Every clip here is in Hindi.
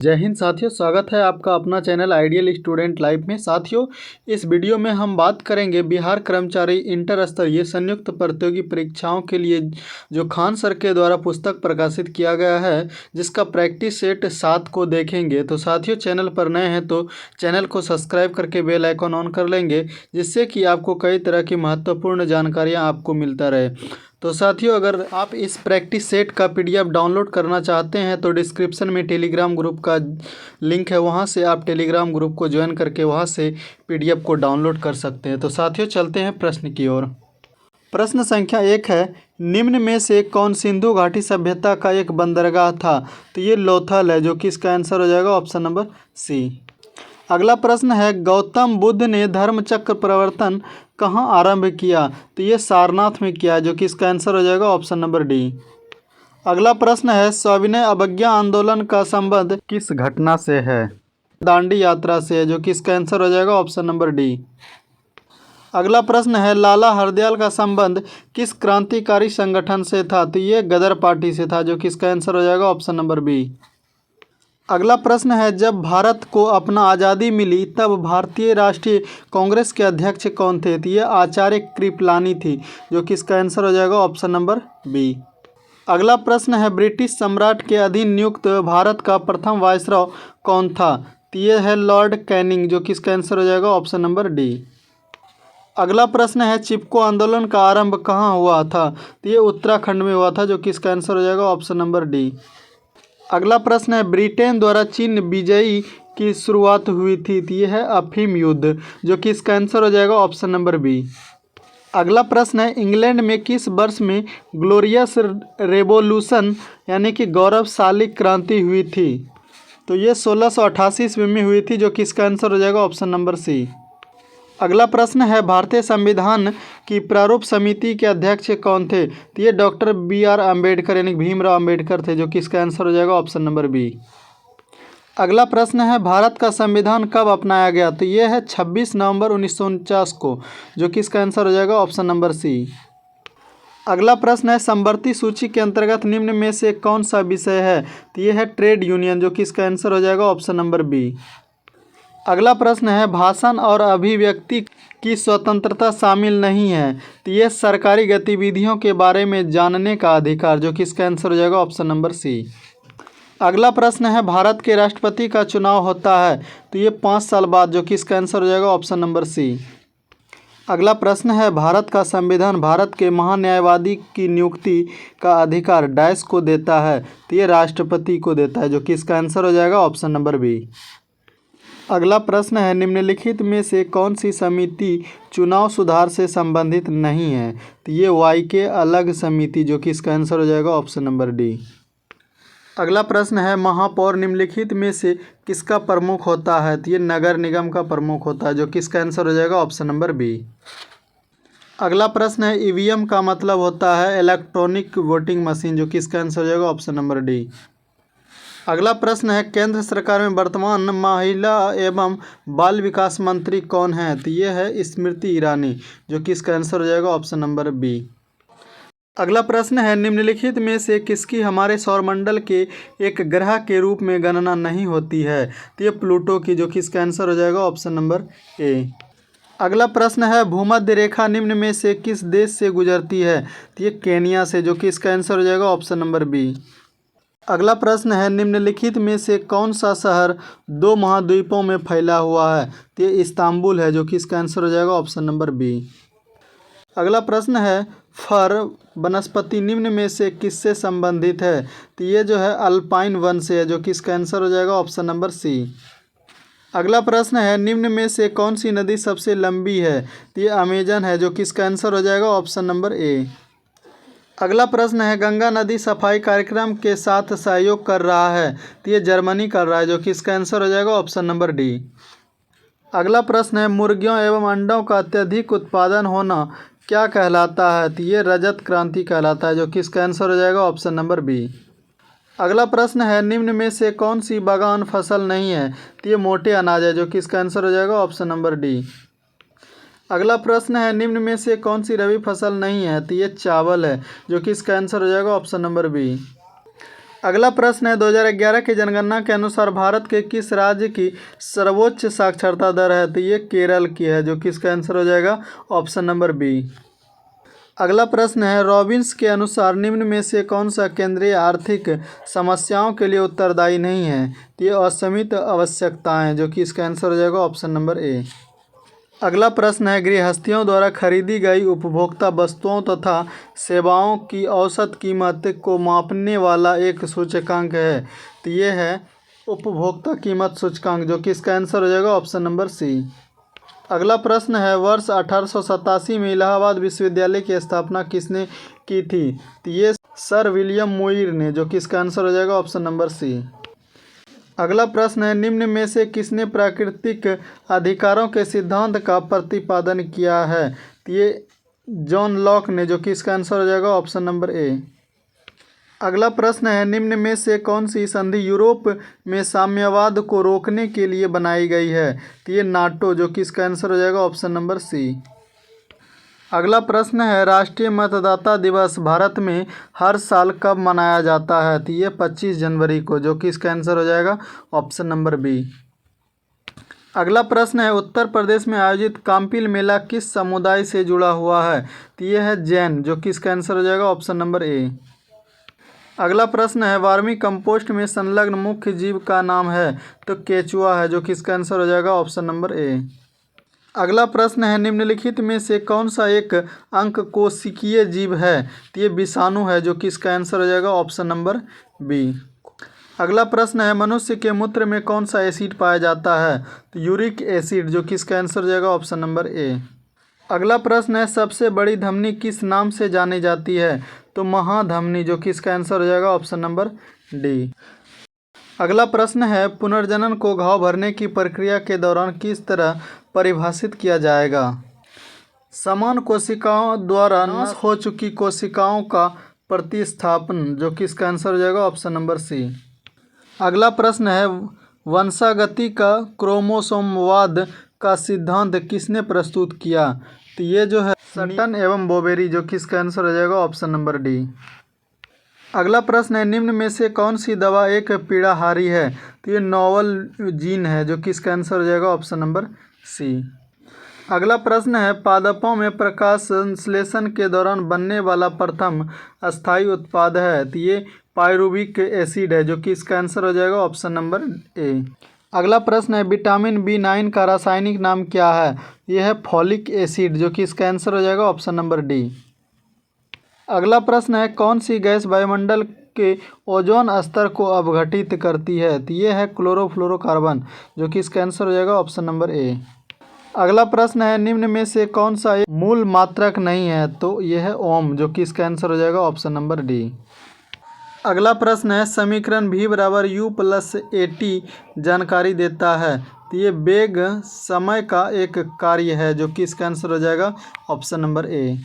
जय हिंद साथियों, स्वागत है आपका अपना चैनल आइडियल स्टूडेंट लाइफ में। साथियों, इस वीडियो में हम बात करेंगे बिहार कर्मचारी इंटर स्तरीय संयुक्त प्रतियोगी परीक्षाओं के लिए जो खान सर के द्वारा पुस्तक प्रकाशित किया गया है, जिसका प्रैक्टिस सेट 7 को देखेंगे। तो साथियों, चैनल पर नए हैं तो चैनल को सब्सक्राइब करके बेल आइकन ऑन कर लेंगे, जिससे कि आपको कई तरह की महत्वपूर्ण जानकारियाँ आपको मिलता रहे। तो साथियों, अगर आप इस प्रैक्टिस सेट का PDF डाउनलोड करना चाहते हैं तो डिस्क्रिप्शन में टेलीग्राम ग्रुप का लिंक है, वहां से आप टेलीग्राम ग्रुप को ज्वाइन करके वहां से PDF को डाउनलोड कर सकते हैं। तो साथियों, चलते हैं प्रश्न की ओर। प्रश्न संख्या 1 है, निम्न में से कौन सिंधु घाटी सभ्यता का एक बंदरगाह था? तो ये लोथल है, जो कि इसका आंसर हो जाएगा ऑप्शन नंबर सी। अगला प्रश्न है, गौतम बुद्ध ने धर्मचक्र प्रवर्तन कहाँ आरंभ किया? तो ये सारनाथ में किया, जो कि इसका आंसर हो जाएगा ऑप्शन नंबर डी। अगला प्रश्न है, सविनय अवज्ञा आंदोलन का संबंध किस घटना से है? दांडी यात्रा से है, जो कि इसका आंसर हो जाएगा ऑप्शन नंबर डी। अगला प्रश्न है, लाला हरदयाल का संबंध किस क्रांतिकारी संगठन से था? तो ये गदर पार्टी से था, जो कि इसका आंसर हो जाएगा ऑप्शन नंबर बी। अगला प्रश्न है, जब भारत को अपना आज़ादी मिली तब भारतीय राष्ट्रीय कांग्रेस के अध्यक्ष कौन थे? तो ये आचार्य कृपलानी थी, जो कि इसका आंसर हो जाएगा ऑप्शन नंबर बी। अगला प्रश्न है, ब्रिटिश सम्राट के अधीन नियुक्त भारत का प्रथम वायसरॉय कौन था? तो ये है लॉर्ड कैनिंग, जो कि इसका आंसर हो जाएगा ऑप्शन नंबर डी। अगला प्रश्न है, चिपको आंदोलन का आरंभ कहाँ हुआ था? तो ये उत्तराखंड में हुआ था, जो कि इसका आंसर हो जाएगा ऑप्शन नंबर डी। अगला प्रश्न है, ब्रिटेन द्वारा चीन विजयी की शुरुआत हुई थी? तो ये है अफीम युद्ध, जो कि इसका आंसर हो जाएगा ऑप्शन नंबर बी। अगला प्रश्न है, इंग्लैंड में किस वर्ष में ग्लोरियस रेवोल्यूशन यानी कि गौरवशाली क्रांति हुई थी? तो ये 1688 ईस्वी में हुई थी, जो कि इसका आंसर हो जाएगा ऑप्शन नंबर सी। अगला प्रश्न है, भारतीय संविधान की प्रारूप समिति के अध्यक्ष कौन थे? तो ये डॉक्टर BR अम्बेडकर यानी भीमराव अम्बेडकर थे, जो कि इसका आंसर हो जाएगा ऑप्शन नंबर बी। अगला प्रश्न है, भारत का संविधान कब अपनाया गया? तो ये है 26 नवंबर 1949 को, जो कि इसका आंसर हो जाएगा ऑप्शन नंबर सी। अगला प्रश्न है, समवर्ती सूची के अंतर्गत निम्न में से कौन सा विषय है? तो ये है ट्रेड यूनियन, जो कि इसका आंसर हो जाएगा ऑप्शन नंबर बी। अगला प्रश्न है, भाषण और अभिव्यक्ति की स्वतंत्रता शामिल नहीं है? तो ये सरकारी गतिविधियों के बारे में जानने का अधिकार, जो कि इसका आंसर हो जाएगा ऑप्शन नंबर सी। अगला प्रश्न है, भारत के राष्ट्रपति का चुनाव होता है तो ये 5 साल बाद, जो कि इसका आंसर हो जाएगा ऑप्शन नंबर सी। अगला प्रश्न है, भारत का संविधान भारत के महान्यायवादी की नियुक्ति का अधिकार डैश को देता है? तो ये राष्ट्रपति को देता है, जो कि इसका आंसर हो जाएगा ऑप्शन नंबर बी। अगला प्रश्न है, निम्नलिखित में से कौन सी समिति चुनाव सुधार से संबंधित नहीं है? तो ये YK अलग समिति, जो कि इसका आंसर हो जाएगा ऑप्शन नंबर डी। अगला प्रश्न है, महापौर निम्नलिखित में से किसका प्रमुख होता है? तो ये नगर निगम का प्रमुख होता है, जो कि इसका आंसर हो जाएगा ऑप्शन नंबर बी। अगला प्रश्न है, EVM का मतलब होता है इलेक्ट्रॉनिक वोटिंग मशीन, जो कि इसका आंसर हो जाएगा ऑप्शन नंबर डी। अगला प्रश्न है, केंद्र सरकार में वर्तमान महिला एवं बाल विकास मंत्री कौन है? तो ये है स्मृति ईरानी, जो कि इसका आंसर हो जाएगा ऑप्शन नंबर बी। अगला प्रश्न है, निम्नलिखित में से किसकी हमारे सौरमंडल के एक ग्रह के रूप में गणना नहीं होती है? तो ये प्लूटो की, जो कि इसका आंसर हो जाएगा ऑप्शन नंबर ए। अगला प्रश्न है, भूमध्य रेखा निम्न में से किस देश से गुजरती है? तो ये केन्या से, जो कि इसका आंसर हो जाएगा ऑप्शन नंबर बी। अगला प्रश्न है, निम्नलिखित में से कौन सा शहर 2 महाद्वीपों में फैला हुआ है? तो ये इस्तांबुल है, जो कि इसका आंसर हो जाएगा ऑप्शन नंबर बी। अगला प्रश्न है, फर वनस्पति निम्न में से किससे संबंधित है? तो ये जो है अल्पाइन वन से है, जो कि इसका आंसर हो जाएगा ऑप्शन नंबर सी। अगला प्रश्न है, निम्न में से कौन सी नदी सबसे लंबी है? तो ये अमेजन है, जो कि इसका आंसर हो जाएगा ऑप्शन नंबर ए। अगला प्रश्न है, गंगा नदी सफाई कार्यक्रम के साथ सहयोग कर रहा है? तो ये जर्मनी कर रहा है, जो कि इसका आंसर हो जाएगा ऑप्शन नंबर डी। अगला प्रश्न है, मुर्गियों एवं अंडों का अत्यधिक उत्पादन होना क्या कहलाता है? तो ये रजत क्रांति कहलाता है, जो कि इसका आंसर हो जाएगा ऑप्शन नंबर बी। अगला प्रश्न है, निम्न में से कौन सी बागान फसल नहीं है? तो ये मोटे अनाज है, जो कि इसका आंसर हो जाएगा ऑप्शन नंबर डी। अगला प्रश्न है, निम्न में से कौन सी रबी फसल नहीं है? तो ये चावल है, जो कि इसका आंसर हो जाएगा ऑप्शन नंबर बी। अगला प्रश्न है 2011 की जनगणना के अनुसार भारत के किस राज्य की सर्वोच्च साक्षरता दर है? तो ये केरल की है, जो कि इसका आंसर हो जाएगा ऑप्शन नंबर बी। अगला प्रश्न है रॉबिन्स के अनुसार निम्न में से कौन सा केंद्रीय आर्थिक समस्याओं के लिए उत्तरदायी नहीं है? तो ये असीमित आवश्यकताएं, जो कि इसका आंसर हो जाएगा ऑप्शन नंबर ए। अगला प्रश्न है गृहस्थियों द्वारा खरीदी गई उपभोक्ता वस्तुओं तथा सेवाओं की औसत कीमत को मापने वाला एक सूचकांक है। तो ये है उपभोक्ता कीमत सूचकांक, जो कि इसका आंसर हो जाएगा ऑप्शन नंबर सी। अगला प्रश्न है वर्ष 1887 में इलाहाबाद विश्वविद्यालय की स्थापना किसने की थी? तो ये सर विलियम मुइर ने, जो कि इसका आंसर हो जाएगा ऑप्शन नंबर सी। अगला प्रश्न है निम्न में से किसने प्राकृतिक अधिकारों के सिद्धांत का प्रतिपादन किया है? तो ये जॉन लॉक ने, जो कि इसका आंसर हो जाएगा ऑप्शन नंबर ए। अगला प्रश्न है निम्न में से कौन सी संधि यूरोप में साम्यवाद को रोकने के लिए बनाई गई है? तो ये नाटो, जो कि इसका आंसर हो जाएगा ऑप्शन नंबर सी। अगला प्रश्न है राष्ट्रीय मतदाता दिवस भारत में हर साल कब मनाया जाता है? तो ये 25 जनवरी को, जो कि इसका आंसर हो जाएगा ऑप्शन नंबर बी। अगला प्रश्न है उत्तर प्रदेश में आयोजित काम्पिल मेला किस समुदाय से जुड़ा हुआ है? तो ये है जैन, जो कि इसका आंसर हो जाएगा ऑप्शन नंबर ए। अगला प्रश्न है वर्मी कंपोस्ट में संलग्न मुख्य जीव का नाम है? तो केचुआ है, जो कि इसका आंसर हो जाएगा ऑप्शन नंबर ए। अगला प्रश्न है निम्नलिखित में से कौन सा एक अंक कोशिकीय जीव है? तो ये विषाणु है, जो कि इसका आंसर हो जाएगा ऑप्शन नंबर बी। अगला प्रश्न है मनुष्य के मूत्र में कौन सा एसिड पाया जाता है? तो यूरिक एसिड, जो कि इसका आंसर हो जाएगा ऑप्शन नंबर ए। अगला प्रश्न है सबसे बड़ी धमनी किस नाम से जानी जाती है? तो महाधमनी, जो कि इसका आंसर हो जाएगा ऑप्शन नंबर डी। अगला प्रश्न है पुनर्जनन को घाव भरने की प्रक्रिया के दौरान किस तरह परिभाषित किया जाएगा? समान कोशिकाओं द्वारा नाश हो चुकी कोशिकाओं का प्रतिस्थापन, जो कि इसका आंसर हो जाएगा ऑप्शन नंबर सी। अगला प्रश्न है वंशागति का क्रोमोसोमवाद का सिद्धांत किसने प्रस्तुत किया? तो ये जो है सटन एवं बोवेरी, जो कि इसका आंसर हो जाएगा ऑप्शन नंबर डी। अगला प्रश्न है निम्न में से कौन सी दवा एक पीड़ाहारी है? तो ये नोवल जीन है, जो कि इसका आंसर हो जाएगा ऑप्शन नंबर सी। अगला प्रश्न है पादपों में प्रकाश संश्लेषण के दौरान बनने वाला प्रथम अस्थायी उत्पाद है? तो ये पायरुविक एसिड है, जो कि इसका आंसर हो जाएगा ऑप्शन नंबर ए। अगला प्रश्न है विटामिन B9 का रासायनिक नाम क्या है? यह है फॉलिक एसिड, जो कि इसका आंसर हो जाएगा ऑप्शन नंबर डी। अगला प्रश्न है कौन सी गैस वायुमंडल के ओजोन स्तर को अपघटित करती है? तो ये है क्लोरोफ्लोरोकार्बन, जो कि इसका आंसर हो जाएगा ऑप्शन नंबर ए। अगला प्रश्न है निम्न में से कौन सा एक मूल मात्रक नहीं है? तो यह है ओम, जो कि इसका आंसर हो जाएगा ऑप्शन नंबर डी। अगला प्रश्न है समीकरण V बराबर U प्लस AT जानकारी देता है? तो ये वेग समय का एक कार्य है, जो कि इसका आंसर हो जाएगा ऑप्शन नंबर ए।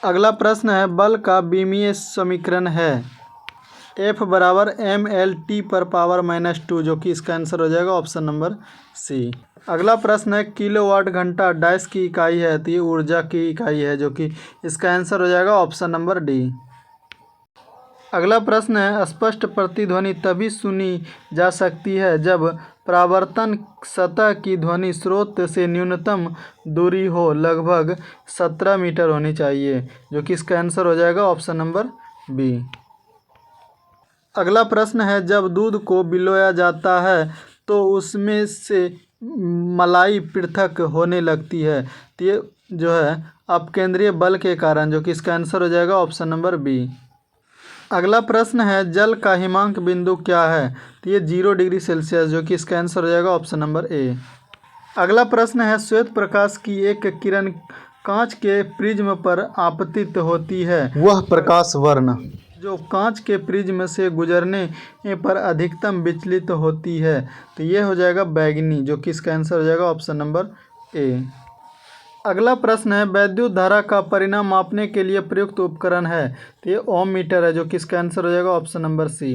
अगला प्रश्न है बल का बीमीय समीकरण है F बराबर mLT पर पावर -2, जो कि इसका आंसर हो जाएगा ऑप्शन नंबर सी। अगला प्रश्न है किलोवाट घंटा डैश की इकाई है? तो ये ऊर्जा की इकाई है, जो कि इसका आंसर हो जाएगा ऑप्शन नंबर डी। अगला प्रश्न है स्पष्ट प्रतिध्वनि तभी सुनी जा सकती है जब परावर्तन सतह की ध्वनि स्रोत से न्यूनतम दूरी हो, लगभग 17 मीटर होनी चाहिए, जो कि इसका आंसर हो जाएगा ऑप्शन नंबर बी। अगला प्रश्न है जब दूध को बिलोया जाता है तो उसमें से मलाई पृथक होने लगती है? तो ये जो है अपकेंद्रीय बल के कारण, जो कि इसका आंसर हो जाएगा ऑप्शन नंबर बी। अगला प्रश्न है जल का हिमांक बिंदु क्या है? तो ये 0 डिग्री सेल्सियस, जो कि इसका आंसर हो जाएगा ऑप्शन नंबर ए। अगला प्रश्न है श्वेत प्रकाश की एक किरण कांच के प्रिज्म पर आपतित होती है, वह प्रकाश वर्ण जो कांच के प्रिज्म से गुजरने पर अधिकतम विचलित होती है? तो ये हो जाएगा बैगनी, जो कि इसका आंसर हो जाएगा ऑप्शन नंबर ए। अगला प्रश्न है वैद्युत धारा का परिमाण मापने के लिए प्रयुक्त उपकरण है? तो ये ओम मीटर है, जो कि इसका आंसर हो जाएगा ऑप्शन नंबर सी।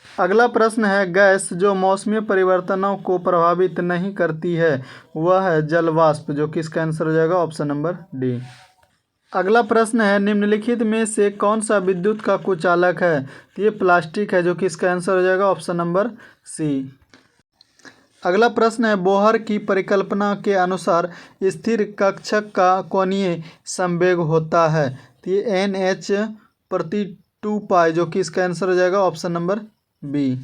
अगला प्रश्न है गैस जो मौसमी परिवर्तनों को प्रभावित नहीं करती है वह है जल वाष्प, जो कि इसका आंसर हो जाएगा ऑप्शन नंबर डी। अगला प्रश्न है निम्नलिखित में से कौन सा विद्युत का कुचालक है? तो ये प्लास्टिक है, जो कि इसका आंसर हो जाएगा ऑप्शन नंबर सी। अगला प्रश्न है बोहर की परिकल्पना के अनुसार स्थिर कक्षक का कोणीय संवेग होता है? तो ये NH प्रति 2 पाई, जो कि इसका आंसर हो जाएगा ऑप्शन नंबर बी।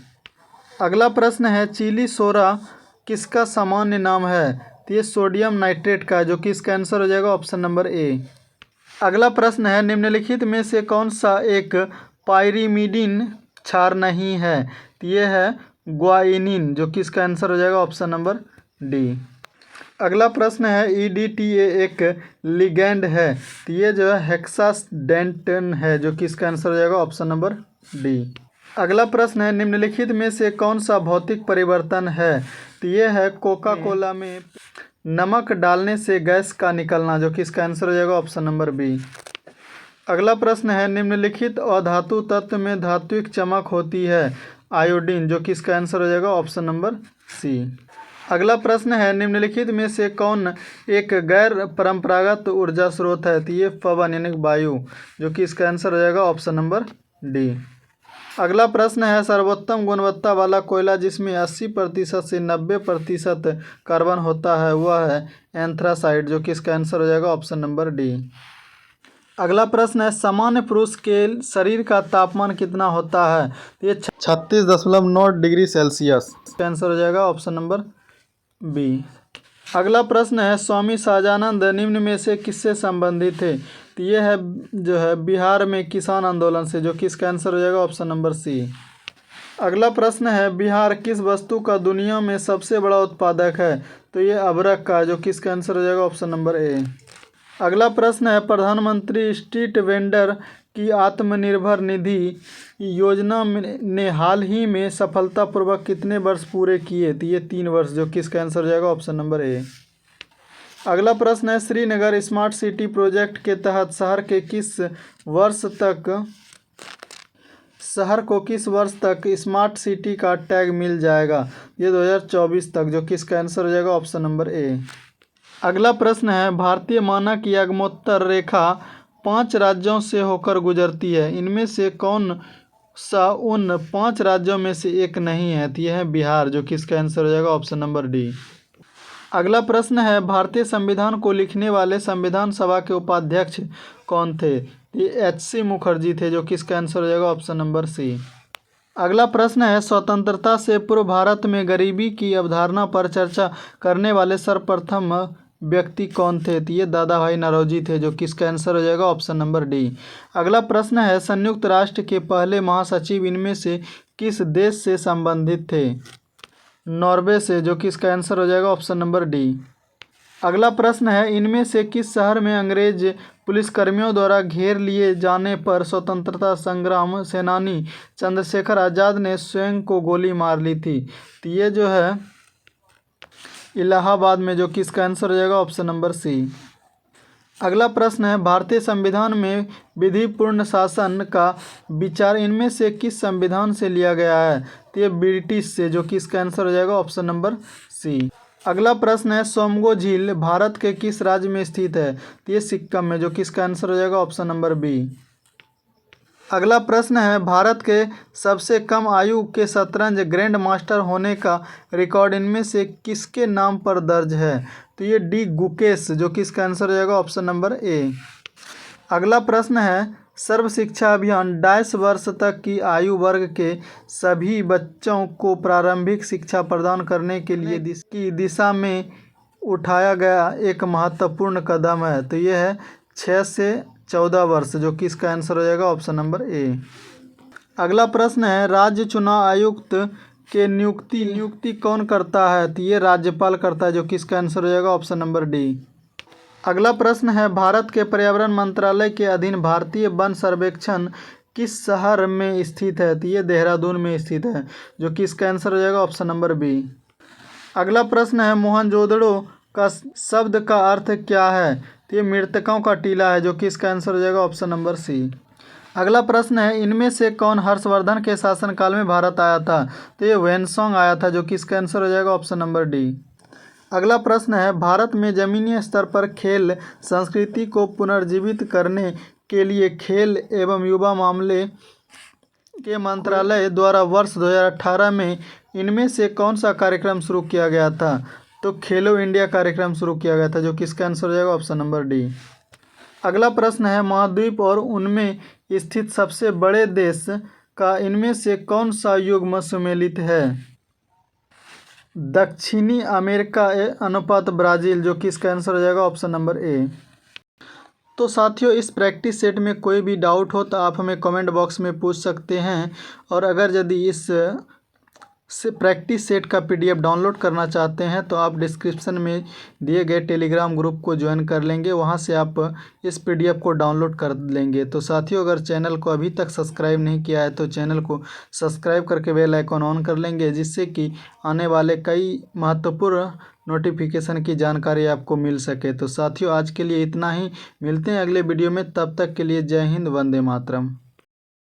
अगला प्रश्न है चिली सोरा किसका सामान्य नाम है? तो ये सोडियम नाइट्रेट का, जो कि इसका आंसर हो जाएगा ऑप्शन नंबर ए। अगला प्रश्न है निम्नलिखित में से कौन सा एक पायरीमिडीन क्षार नहीं है? तो ये है ग्वाइनिन, जो कि इसका आंसर हो जाएगा ऑप्शन नंबर डी। अगला प्रश्न है EDTA एक लिगैंड है? तो ये जो है हेक्साडेंटन है, जो कि इसका आंसर हो जाएगा ऑप्शन नंबर डी। अगला प्रश्न है निम्नलिखित में से कौन सा भौतिक परिवर्तन है? तो ये है कोका कोला में नमक डालने से गैस का निकलना, जो कि इसका आंसर हो जाएगा ऑप्शन नंबर बी। अगला प्रश्न है निम्नलिखित अधातु तत्व में धात्विक चमक होती है? आयोडीन, जो कि इसका आंसर हो जाएगा ऑप्शन नंबर सी। अगला प्रश्न है निम्नलिखित में से कौन एक गैर परंपरागत ऊर्जा स्रोत है? तो ये पवन यानी वायु, जो कि इसका आंसर हो जाएगा ऑप्शन नंबर डी। अगला प्रश्न है सर्वोत्तम गुणवत्ता वाला कोयला जिसमें 80% से 90% कार्बन होता है वह है एंथ्रासाइट, जो कि इसका आंसर हो जाएगा ऑप्शन नंबर डी। अगला प्रश्न है सामान्य पुरुष के शरीर का तापमान कितना होता है? तो ये 36.9 डिग्री सेल्सियस, इसका आंसर हो जाएगा ऑप्शन नंबर बी। अगला प्रश्न है स्वामी सहजानंद निम्न में से किससे संबंधित थे? तो ये है जो है बिहार में किसान आंदोलन से, जो कि इसका आंसर हो जाएगा ऑप्शन नंबर सी। अगला प्रश्न है बिहार किस वस्तु का दुनिया में सबसे बड़ा उत्पादक है? तो ये अबरक का, जो कि इसका आंसर हो जाएगा ऑप्शन नंबर ए। अगला प्रश्न है प्रधानमंत्री स्ट्रीट वेंडर की आत्मनिर्भर निधि योजना ने हाल ही में सफलतापूर्वक कितने वर्ष पूरे किए? तो ये 3 वर्ष, जो कि इसका आंसर हो जाएगा ऑप्शन नंबर ए। अगला प्रश्न है श्रीनगर स्मार्ट सिटी प्रोजेक्ट के तहत शहर को किस वर्ष तक स्मार्ट सिटी का टैग मिल जाएगा? ये 2024 तक, जो कि इसका आंसर हो जाएगा ऑप्शन नंबर ए। अगला प्रश्न है भारतीय मानक यज्ञोत्तर रेखा 5 राज्यों से होकर गुजरती है, इनमें से कौन सा उन 5 राज्यों में से एक नहीं है? तो यह है बिहार, जो कि इसका आंसर हो जाएगा ऑप्शन नंबर डी। अगला प्रश्न है भारतीय संविधान को लिखने वाले संविधान सभा के उपाध्यक्ष कौन थे? ये HC मुखर्जी थे, जो कि इसका आंसर हो जाएगा ऑप्शन नंबर सी। अगला प्रश्न है स्वतंत्रता से पूर्व भारत में गरीबी की अवधारणा पर चर्चा करने वाले सर्वप्रथम व्यक्ति कौन थे? तो ये दादा भाई नौरोजी थे, जो कि इसका आंसर हो जाएगा ऑप्शन नंबर डी। अगला प्रश्न है संयुक्त राष्ट्र के पहले महासचिव इनमें से किस देश से संबंधित थे? नॉर्वे से, जो कि इसका आंसर हो जाएगा ऑप्शन नंबर डी। अगला प्रश्न है इनमें से किस शहर में अंग्रेज पुलिसकर्मियों द्वारा घेर लिए जाने पर स्वतंत्रता संग्राम सेनानी चंद्रशेखर आज़ाद ने स्वयं को गोली मार ली थी? तो ये जो है इलाहाबाद में, जो कि इसका आंसर हो जाएगा ऑप्शन नंबर सी। अगला प्रश्न है भारतीय संविधान में विधिपूर्ण शासन का विचार इनमें से किस संविधान से लिया गया है? तो ये ब्रिटिश से, जो कि इसका आंसर हो जाएगा ऑप्शन नंबर सी। अगला प्रश्न है सोमगो झील भारत के किस राज्य में स्थित है? तो ये सिक्किम में, जो कि इसका आंसर हो जाएगा ऑप्शन नंबर बी। अगला प्रश्न है भारत के सबसे कम आयु के शतरंज ग्रैंड मास्टर होने का रिकॉर्ड इनमें से किसके नाम पर दर्ज है? तो ये डी गुकेश, जो कि इसका आंसर हो जाएगा ऑप्शन नंबर ए। अगला प्रश्न है सर्व शिक्षा अभियान 22 वर्ष तक की आयु वर्ग के सभी बच्चों को प्रारंभिक शिक्षा प्रदान करने के लिए की दिशा में उठाया गया एक महत्वपूर्ण कदम है। तो यह है 6 से 14 वर्ष, जो कि इसका आंसर हो जाएगा ऑप्शन नंबर ए। अगला प्रश्न है राज्य चुनाव आयुक्त के नियुक्ति कौन करता है? तो ये राज्यपाल करता है, जो कि इसका आंसर हो जाएगा ऑप्शन नंबर डी। अगला प्रश्न है भारत के पर्यावरण मंत्रालय के अधीन भारतीय वन सर्वेक्षण किस शहर में स्थित है? तो ये देहरादून में स्थित है, जो कि इसका आंसर हो जाएगा ऑप्शन नंबर बी। अगला प्रश्न है मोहनजोदड़ो का शब्द का अर्थ क्या है? तो ये मृतकों का टीला है, जो कि इसका आंसर हो जाएगा ऑप्शन नंबर सी। अगला प्रश्न है इनमें से कौन हर्षवर्धन के शासनकाल में भारत आया था? तो ये वेनसोंग आया था, जो कि इसका आंसर हो जाएगा ऑप्शन नंबर डी। अगला प्रश्न है, भारत में जमीनी स्तर पर खेल संस्कृति को पुनर्जीवित करने के लिए खेल एवं युवा मामले के मंत्रालय द्वारा वर्ष 2018 में इनमें से कौन सा कार्यक्रम शुरू किया गया था? तो खेलो इंडिया कार्यक्रम शुरू किया गया था, जो कि इसका आंसर हो जाएगा ऑप्शन नंबर डी। अगला प्रश्न है, महाद्वीप और उनमें स्थित सबसे बड़े देश का इनमें से कौन सा युग्म सम्मिलित है? दक्षिणी अमेरिका अनुपात ब्राज़ील, जो कि इसका आंसर हो जाएगा ऑप्शन नंबर ए। तो साथियों, इस प्रैक्टिस सेट में कोई भी डाउट हो तो आप हमें कमेंट बॉक्स में पूछ सकते हैं। और अगर यदि इस प्रैक्टिस सेट का PDF डाउनलोड करना चाहते हैं तो आप डिस्क्रिप्शन में दिए गए टेलीग्राम ग्रुप को ज्वाइन कर लेंगे, वहां से आप इस PDF को डाउनलोड कर लेंगे। तो साथियों, अगर चैनल को अभी तक सब्सक्राइब नहीं किया है तो चैनल को सब्सक्राइब करके बेल आइकॉन ऑन कर लेंगे, जिससे कि आने वाले कई महत्वपूर्ण नोटिफिकेशन की जानकारी आपको मिल सके। तो साथियों, आज के लिए इतना ही, मिलते हैं अगले वीडियो में, तब तक के लिए जय हिंद, वंदे मातरम।